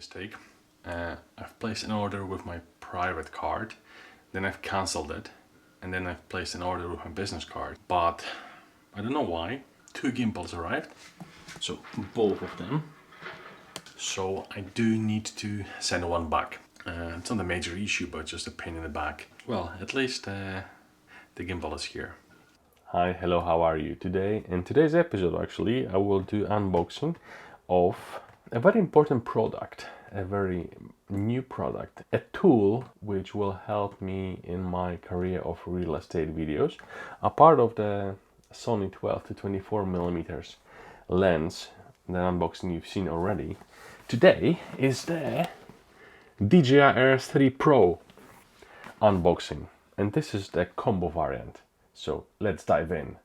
mistake. I've placed an order with my private card, then I've cancelled it, and then I've placed an order with my business card. But I don't know why, 2 gimbals arrived, so both of them. So I do need to send one back. It's not a major issue, but just a pain in the back. Well, at least the gimbal is here. Hi, hello, how are you today? In today's episode, actually, I will do unboxing of a very important product, a very new product, a tool which will help me in my career of real estate videos. A part of the Sony 12 to 24 millimeters lens, the unboxing you've seen already. Today is the Dji Rs3 Pro unboxing, and this is the combo variant. So let's dive in.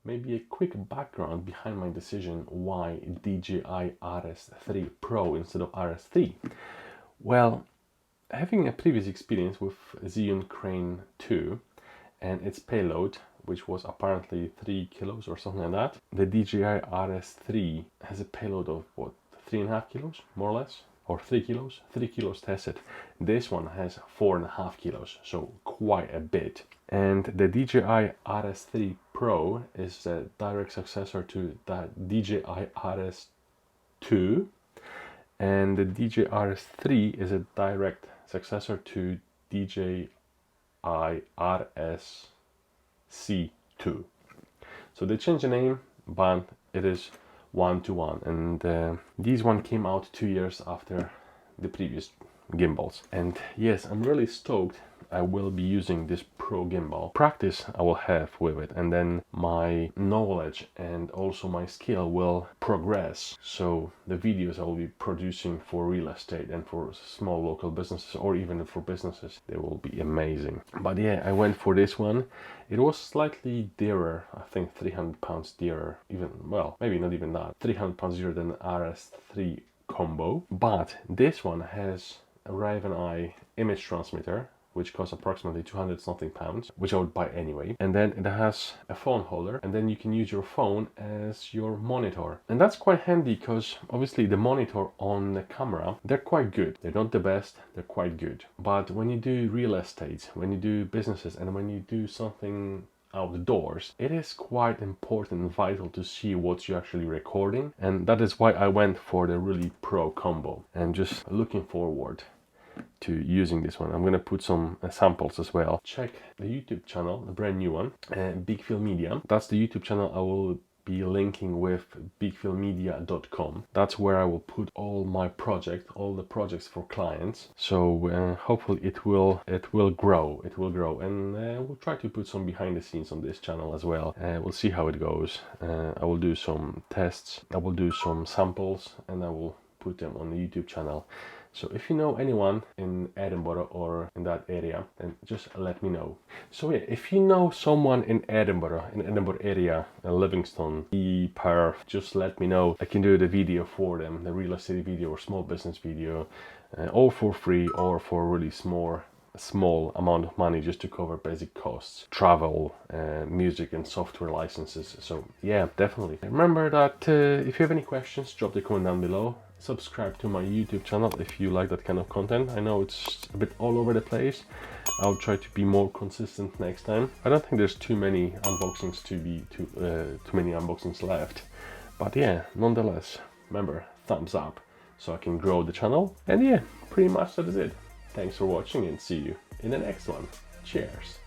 Maybe a quick background behind my decision why DJI Rs3 Pro instead of Rs3. Well, having a previous experience with Zhiyun Crane 2 and its payload, which was apparently 3 kilos or something like that, the DJI Rs3 has a payload of what, 3.5 kilos, more or less? Or 3 kilos? 3 kilos tested. This one has 4.5 kilos, so quite a bit. And the DJI Rs3 Pro is the direct successor to the DJI Rs2, And the Dji Rs3 is a direct successor to Dji Rs2. So they changed the name, but it is 1-to-1, and these one came out 2 years after the previous gimbals. And yes, I'm really stoked I will be using this Pro Gimbal. Practice I will have with it, and then my knowledge and also my skill will progress. So the videos I will be producing for real estate and for small local businesses, or even for businesses, they will be amazing. But yeah, I went for this one. It was slightly dearer, I think £300 dearer, even, well, maybe not even that, £300 dearer than Rs3 combo. But this one has a Raven Eye image transmitter, which costs approximately 200 something pounds, which I would buy anyway. And then it has a phone holder, and then you can use your phone as your monitor. And that's quite handy because obviously the monitor on the camera, they're quite good. They're not the best, they're quite good. But when you do real estate, when you do businesses, and when you do something outdoors, it is quite important and vital to see what you're actually recording. And that is why I went for the really Pro combo, and just looking forward to using this one. I'm gonna put some samples as well. Check the YouTube channel, a brand new one, Big Phil Media. That's the YouTube channel I will be linking with bigphilmedia.com. That's where I will put all my projects, all the projects for clients. So hopefully it will grow. It will grow, and we'll try to put some behind the scenes on this channel as well. We'll see how it goes. I will do some tests. I will do some samples, and I will put them on the YouTube channel. So if you know anyone in Edinburgh or in that area, then just let me know. So yeah, if you know someone in Edinburgh area, Livingston, Perth, just let me know. I can do the video for them, the real estate video or small business video, all for free or for really small amount of money, just to cover basic costs, travel, music and software licenses. So yeah, definitely. Remember that if you have any questions, drop the comment down below. Subscribe to my YouTube channel if you like that kind of content. I know it's a bit all over the place. I'll try to be more consistent next time. I don't think there's too many unboxings too many unboxings left. But yeah, nonetheless, remember, thumbs up so I can grow the channel. And yeah, pretty much that is it. Thanks for watching, and see you in the next one. Cheers.